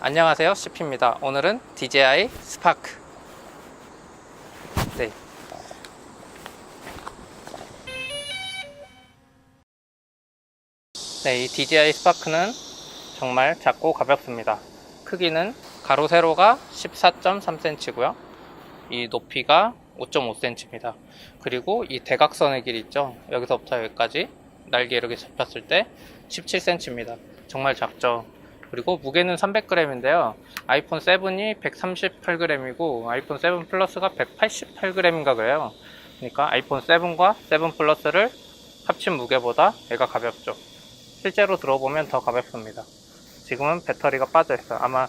안녕하세요, CP입니다. 오늘은 DJI 스파크. 네. 이 DJI 스파크는 정말 작고 가볍습니다. 크기는 가로 세로가 14.3cm고요. 이 높이가 5.5cm입니다. 그리고 이 대각선의 길이 있죠. 여기서부터 여기까지 날개 이렇게 잡혔을 때 17cm입니다. 정말 작죠. 그리고 무게는 300g인데요. 아이폰 7이 138g이고 아이폰 7 플러스가 188g인가 그래요. 그러니까 아이폰 7과 7 플러스를 합친 무게보다 얘가 가볍죠. 실제로 들어보면 더 가볍습니다. 지금은 배터리가 빠져 있어요. 아마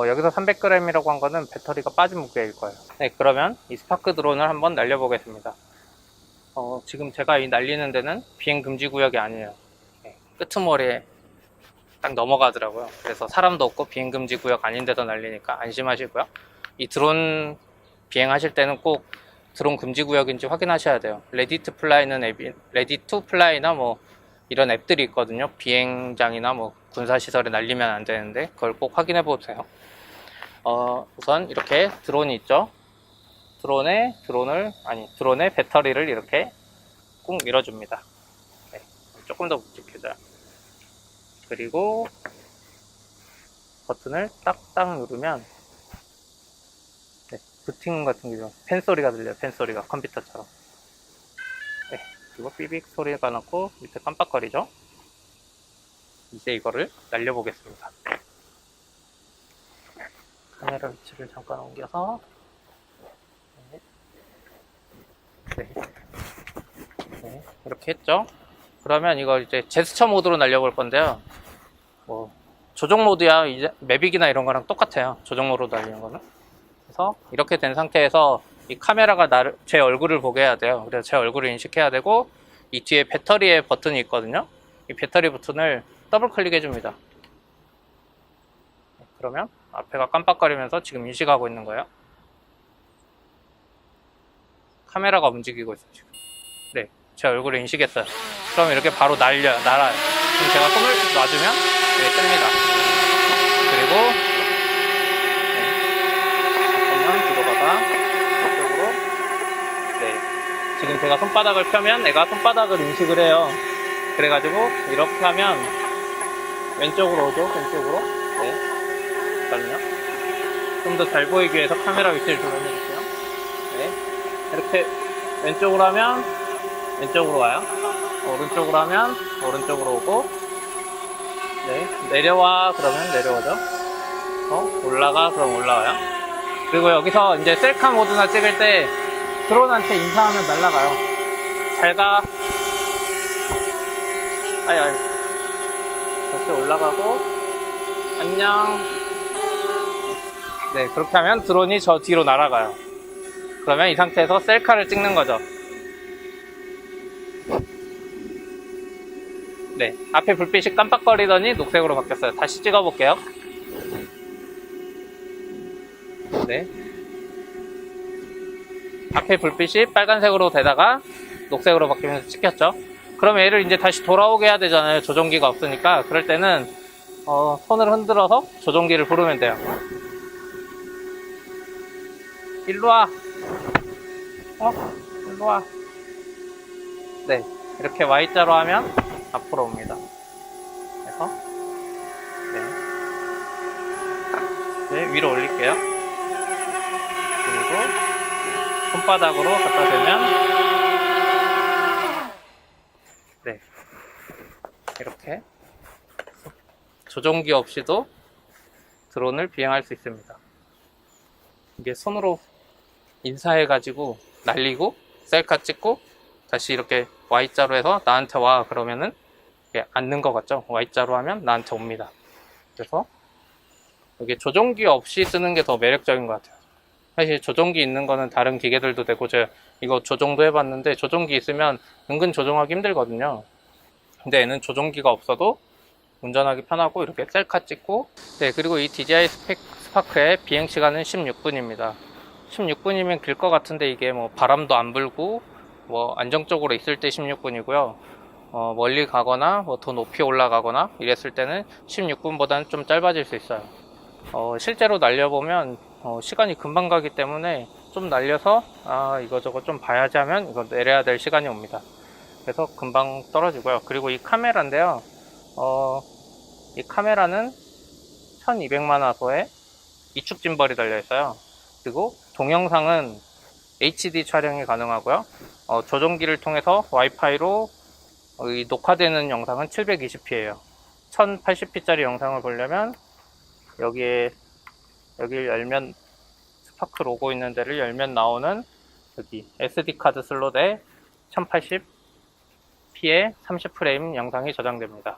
여기서 300g이라고 한 거는 배터리가 빠진 무게일 거예요. 네, 그러면 이 스파크 드론을 한번 날려보겠습니다. 지금 제가 이 날리는 데는 비행 금지 구역이 아니에요. 네, 끄트머리에 딱 넘어가더라고요. 그래서 사람도 없고 비행 금지 구역 아닌 데서 날리니까 안심하시고요. 이 드론 비행하실 때는 꼭 드론 금지 구역인지 확인하셔야 돼요. 레디 투 플라이는 앱이, 레디 투 플라이나 뭐 이런 앱들이 있거든요. 비행장이나 뭐 군사시설에 날리면 안 되는데 그걸 꼭 확인해 보세요. 우선 이렇게 드론이 있죠. 드론에 배터리를 이렇게 꾹 밀어줍니다. 네, 조금 더 묵직해져요. 그리고 버튼을 딱딱 누르면 부팅 같은 게 펜 소리가 들려요. 펜 소리가 컴퓨터처럼. 네, 그리고 삐빅 소리가 나고 밑에 깜빡거리죠. 이제 이거를 날려보겠습니다. 카메라 위치를 잠깐 옮겨서 네, 이렇게 했죠. 그러면 이거 이제 제스처 모드로 날려볼 건데요. 뭐 조종 모드야 이제 매빅이나 이런 거랑 똑같아요. 조종 모드로 날리는 거는. 그래서 이렇게 된 상태에서 이 카메라가 제 얼굴을 보게 해야 돼요. 그래서 제 얼굴을 인식해야 되고 이 뒤에 배터리의 버튼이 있거든요. 이 배터리 버튼을 더블 클릭해 줍니다. 그러면 앞에가 깜빡거리면서 지금 인식하고 있는 거예요. 카메라가 움직이고 있어요 지금. 네, 제 얼굴을 인식했어요. 그럼 이렇게 바로 날아요. 그럼 제가 손을 놔주면 이렇게 뜹니다. 그리고 잠깐만 뒤로 가다 이쪽으로. 네, 지금 제가 손바닥을 펴면 애가 손바닥을 인식을 해요. 그래가지고 이렇게 하면 왼쪽으로 오죠. 왼쪽으로. 네, 잠깐만요. 좀 더 잘 보이기 위해서 카메라 위치를 조정해줄게요. 네, 이렇게 왼쪽으로 하면 왼쪽으로 와요. 오른쪽으로 하면 오른쪽으로 오고, 네, 내려와 그러면 내려오죠. 올라가 그럼 올라와요. 그리고 여기서 이제 셀카 모드나 찍을 때 드론한테 인사하면 날아가요. 잘가. 아이 다시 올라가고 안녕. 네, 그렇게 하면 드론이 저 뒤로 날아가요. 그러면 이 상태에서 셀카를 찍는 거죠. 네, 앞에 불빛이 깜빡거리더니 녹색으로 바뀌었어요. 다시 찍어볼게요. 네, 앞에 불빛이 빨간색으로 되다가 녹색으로 바뀌면서 찍혔죠. 그럼 얘를 이제 다시 돌아오게 해야 되잖아요. 조종기가 없으니까. 그럴 때는 손을 흔들어서 조종기를 부르면 돼요. 일로와. 일로와. 네, 이렇게 Y자로 하면 앞으로 옵니다. 그래서 네, 위로 올릴게요. 그리고 손바닥으로 갖다 대면 네, 이렇게 조종기 없이도 드론을 비행할 수 있습니다. 이게 손으로 인사해가지고 날리고 셀카 찍고 다시 이렇게 Y자로 해서 나한테 와 그러면은 앉는 것 같죠? Y자로 하면 나한테 옵니다. 그래서 이게 조종기 없이 쓰는 게 더 매력적인 것 같아요. 사실 조종기 있는 거는 다른 기계들도 되고 제가 이거 조종도 해봤는데 조종기 있으면 은근 조종하기 힘들거든요. 근데 얘는 조종기가 없어도 운전하기 편하고 이렇게 셀카 찍고. 네, 그리고 이 DJI 스파크의 비행시간은 16분입니다 16분이면 길 것 같은데 이게 뭐 바람도 안 불고 뭐 안정적으로 있을 때 16분이고요 멀리 가거나 뭐 더 높이 올라가거나 이랬을 때는 16분보다는 좀 짧아질 수 있어요. 실제로 날려보면 시간이 금방 가기 때문에 좀 날려서 이거저거 좀 봐야지 하면 이거 내려야 될 시간이 옵니다. 그래서 금방 떨어지고요. 그리고 이 카메라인데요. 이 카메라는 1200만 화소에 이축 짐벌이 달려 있어요. 그리고 동영상은 HD 촬영이 가능하고요. 조종기를 통해서 와이파이로 녹화되는 영상은 720p예요. 1080p짜리 영상을 보려면 여기를 열면 스파크 로고 있는 데를 열면 나오는 여기 SD 카드 슬롯에 1080p에 30프레임 영상이 저장됩니다.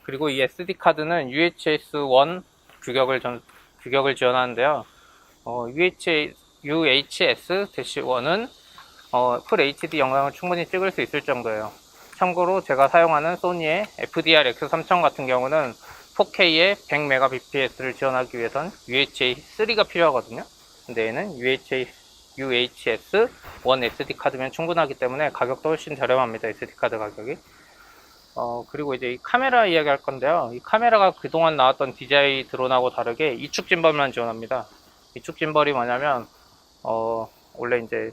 그리고 이 SD 카드는 UHS-1 규격을 지원하는데요. UHS-1은 풀 HD 영상을 충분히 찍을 수 있을 정도예요. 참고로 제가 사용하는 소니의 FDR-X3000 같은 경우는 4K에 100mbps를 지원하기 위해선 UHS-3가 필요하거든요. 근데 얘는 UHS-1 SD 카드면 충분하기 때문에 가격도 훨씬 저렴합니다. SD 카드 가격이. 그리고 이제 이 카메라 이야기 할 건데요. 이 카메라가 그동안 나왔던 DJI 드론하고 다르게 이축 짐벌만 지원합니다. 이축 짐벌이 뭐냐면, 원래 이제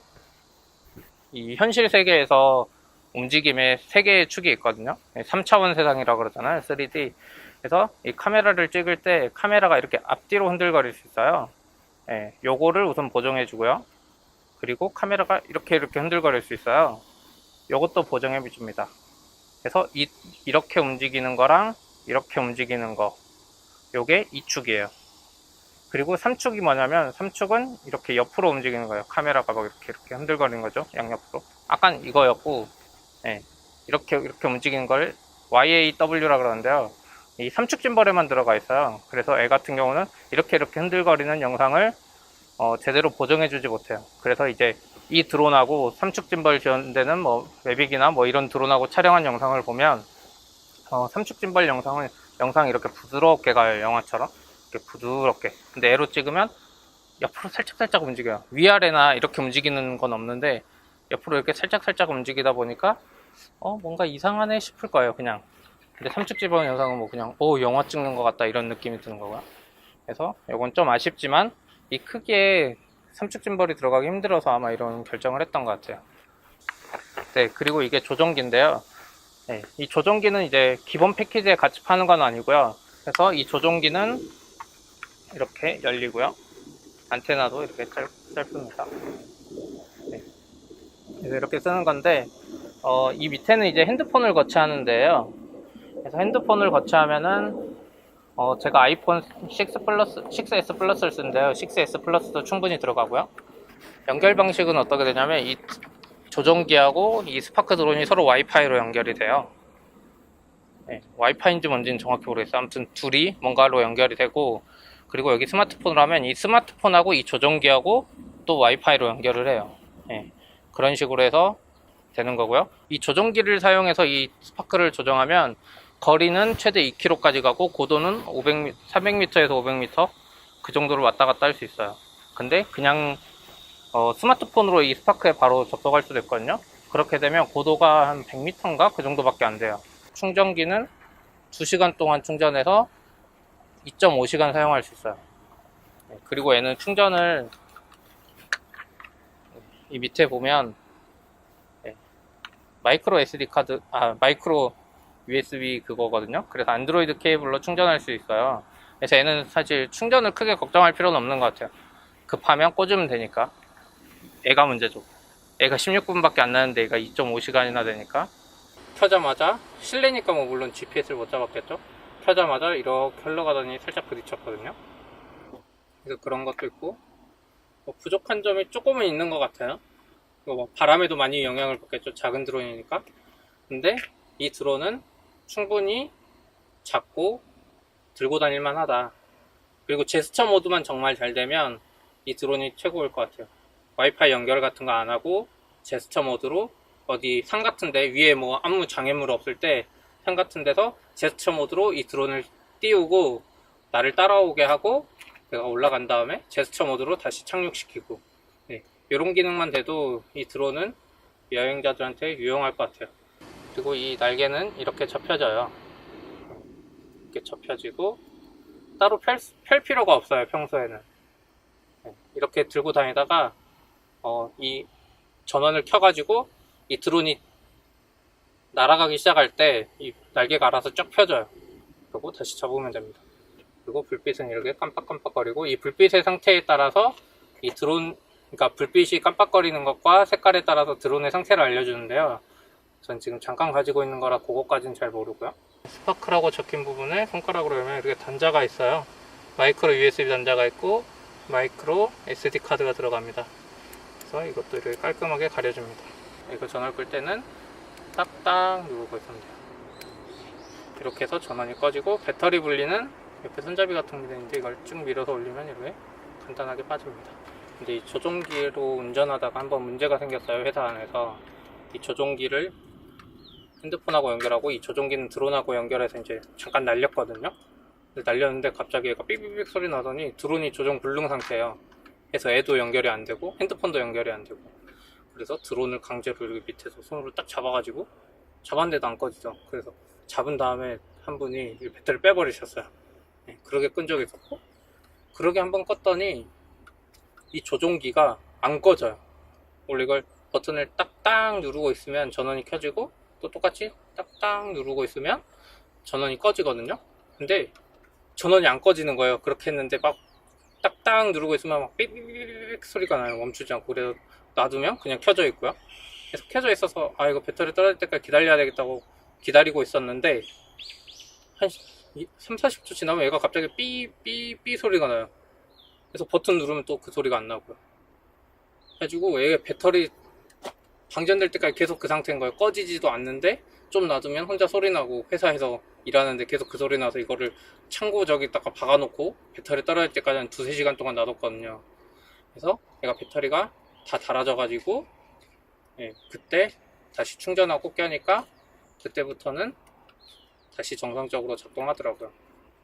이 현실 세계에서 움직임에 3개의 축이 있거든요. 3차원 세상이라고 그러잖아요. 3D. 그래서 이 카메라를 찍을 때 카메라가 이렇게 앞뒤로 흔들거릴 수 있어요. 요거를 우선 보정해 주고요. 그리고 카메라가 이렇게 흔들거릴 수 있어요. 요것도 보정해 줍니다. 그래서 이렇게 움직이는 거랑 이렇게 움직이는 거, 요게 2축이에요. 그리고 3축이 뭐냐면 3축은 이렇게 옆으로 움직이는 거예요. 카메라가 막 이렇게 흔들거리는 거죠. 양옆으로. 아깐 이거였고, 이렇게 움직이는 걸 YAW라 그러는데요. 이 3축 짐벌에만 들어가 있어요. 그래서 애 같은 경우는 이렇게 흔들거리는 영상을 제대로 보정해 주지 못해요. 그래서 이제 이 드론하고 3축 짐벌 지원되는 뭐 매빅이나 뭐 이런 드론하고 촬영한 영상을 보면 3축 짐벌 영상이 이렇게 부드럽게 가요. 영화처럼 이렇게 부드럽게. 근데 애로 찍으면 옆으로 살짝 움직여요. 위아래나 이렇게 움직이는 건 없는데 옆으로 이렇게 살짝 움직이다 보니까 뭔가 이상하네 싶을 거예요. 그냥. 근데 3축 짐벌 영상은 뭐 그냥 영화 찍는 것 같다 이런 느낌이 드는 거고요. 그래서 이건 좀 아쉽지만 이 크기에 3축 짐벌이 들어가기 힘들어서 아마 이런 결정을 했던 것 같아요. 네, 그리고 이게 조종기인데요. 이 조종기는 이제 기본 패키지에 같이 파는 건 아니고요. 그래서 이 조종기는 이렇게 열리고요. 안테나도 이렇게 짧습니다. 그래서 이렇게 쓰는 건데, 이 밑에는 이제 핸드폰을 거치하는데요. 그래서 핸드폰을 거치하면은 제가 아이폰 6S 플러스를 쓰는데요. 6S 플러스도 충분히 들어가고요. 연결 방식은 어떻게 되냐면 이 조종기하고 이 스파크 드론이 서로 와이파이로 연결이 돼요. 와이파이인지 뭔지는 정확히 모르겠어요. 아무튼 둘이 뭔가로 연결이 되고, 그리고 여기 스마트폰을 하면 이 스마트폰하고 이 조종기하고 또 와이파이로 연결을 해요. 그런 식으로 해서 되는 거고요. 이 조종기를 사용해서 이 스파크를 조정하면 거리는 최대 2km까지 가고 고도는 300m에서 500m 그 정도를 왔다 갔다 할 수 있어요. 근데 그냥 스마트폰으로 이 스파크에 바로 접속할 수도 있거든요. 그렇게 되면 고도가 한 100m인가 그 정도밖에 안 돼요. 충전기는 2시간 동안 충전해서 2.5시간 사용할 수 있어요. 그리고 얘는 충전을 이 밑에 보면 마이크로 SD 카드, 마이크로 USB 그거거든요. 그래서 안드로이드 케이블로 충전할 수 있어요. 그래서 얘는 사실 충전을 크게 걱정할 필요는 없는 것 같아요. 급하면 꽂으면 되니까. 애가 문제죠. 애가 16분밖에 안 나는데 얘가 2.5시간이나 되니까. 켜자마자 실내니까 뭐 물론 GPS를 못 잡았겠죠. 켜자마자 이렇게 흘러가더니 살짝 부딪혔거든요. 그래서 그런 것도 있고, 부족한 점이 조금은 있는 것 같아요. 바람에도 많이 영향을 받겠죠. 작은 드론이니까. 근데 이 드론은 충분히 작고 들고 다닐만 하다. 그리고 제스처 모드만 정말 잘 되면 이 드론이 최고일 것 같아요. 와이파이 연결 같은 거 안 하고 제스처 모드로 어디 산 같은데 위에 뭐 아무 장애물 없을 때 산 같은 데서 제스처 모드로 이 드론을 띄우고 나를 따라오게 하고 내가 올라간 다음에 제스처 모드로 다시 착륙시키고, 이런 기능만 돼도 이 드론은 여행자들한테 유용할 것 같아요. 그리고 이 날개는 이렇게 접혀져요. 이렇게 접혀지고 따로 펼 필요가 없어요, 평소에는. 네, 이렇게 들고 다니다가 이 전원을 켜가지고 이 드론이 날아가기 시작할 때 이 날개가 알아서 쫙 펴져요. 그리고 다시 접으면 됩니다. 그리고 불빛은 이렇게 깜빡깜빡거리고, 이 불빛의 상태에 따라서 이 드론, 그러니까 불빛이 깜빡거리는 것과 색깔에 따라서 드론의 상태를 알려주는데요. 전 지금 잠깐 가지고 있는 거라 그거까지는 잘 모르고요. 스파크라고 적힌 부분에 손가락으로 열면 이렇게 단자가 있어요. 마이크로 USB 단자가 있고 마이크로 SD 카드가 들어갑니다. 그래서 이것도 이렇게 깔끔하게 가려줍니다. 이거 전원 끌 때는 딱딱 누르고 있으면 돼요. 이렇게 해서 전원이 꺼지고, 배터리 분리는 옆에 손잡이 같은 게 있는데 이걸 쭉 밀어서 올리면 이렇게 간단하게 빠집니다. 근데 이 조종기로 운전하다가 한번 문제가 생겼어요, 회사 안에서. 이 조종기를 핸드폰하고 연결하고 이 조종기는 드론하고 연결해서 이제 잠깐 날렸거든요. 근데 날렸는데 갑자기 얘가 삐삐삐 소리 나더니 드론이 조종 불능 상태예요. 그래서 애도 연결이 안 되고 핸드폰도 연결이 안 되고, 그래서 드론을 강제로 여기 밑에서 손으로 딱 잡아가지고 잡았는데도 안 꺼지죠. 그래서 잡은 다음에 한 분이 이 배터리를 빼버리셨어요. 네, 그러게 끈 적이 있었고, 그러게 한번 껐더니 이 조종기가 안 꺼져요. 원래 이걸 버튼을 딱딱 누르고 있으면 전원이 켜지고, 또 똑같이 딱딱 누르고 있으면 전원이 꺼지거든요. 근데 전원이 안 꺼지는 거예요. 그렇게 했는데 막 딱딱 누르고 있으면 막 삐삐삐삐 소리가 나요. 멈추지 않고. 그래서 놔두면 그냥 켜져 있고요. 계속 켜져 있어서 아, 이거 배터리 떨어질 때까지 기다려야 되겠다고 기다리고 있었는데, 한 3, 40초 지나면 얘가 갑자기 삐삐삐 소리가 나요. 그래서 버튼 누르면 또 그 소리가 안 나고요. 해가지고 얘 배터리 방전될 때까지 계속 그 상태인 거예요. 꺼지지도 않는데 좀 놔두면 혼자 소리 나고, 회사에서 일하는데 계속 그 소리 나서 이거를 창고 저기다가 박아놓고 배터리 떨어질 때까지 한 2-3시간 동안 놔뒀거든요. 그래서 얘가 배터리가 다 닳아져가지고, 예, 그때 다시 충전하고 껴니까 그때부터는 다시 정상적으로 작동하더라고요.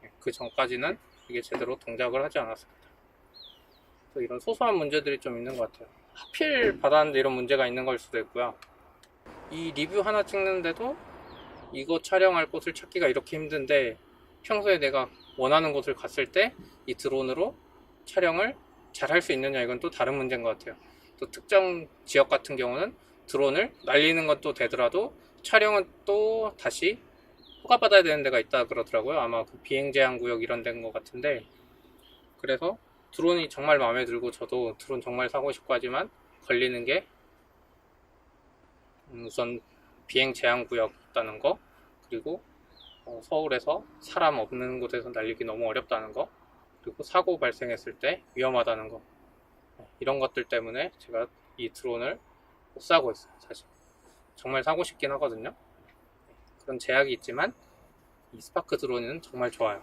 예, 그 전까지는 이게 제대로 동작을 하지 않았습니다. 그래서 이런 소소한 문제들이 좀 있는 것 같아요. 하필 받았는데 이런 문제가 있는 걸 수도 있고요. 이 리뷰 하나 찍는데도 이거 촬영할 곳을 찾기가 이렇게 힘든데, 평소에 내가 원하는 곳을 갔을 때 이 드론으로 촬영을 잘 할 수 있느냐, 이건 또 다른 문제인 것 같아요. 또 특정 지역 같은 경우는 드론을 날리는 것도 되더라도 촬영은 또 다시 허가받아야 되는 데가 있다 그러더라고요. 아마 그 비행 제한 구역 이런 데인 것 같은데, 그래서 드론이 정말 마음에 들고 저도 드론 정말 사고 싶고 하지만 걸리는 게 우선 비행 제한 구역 있다는 거, 그리고 서울에서 사람 없는 곳에서 날리기 너무 어렵다는 거, 그리고 사고 발생했을 때 위험하다는 거, 이런 것들 때문에 제가 이 드론을 못 사고 있어요. 사실 정말 사고 싶긴 하거든요. 그런 제약이 있지만 이 스파크 드론은 정말 좋아요.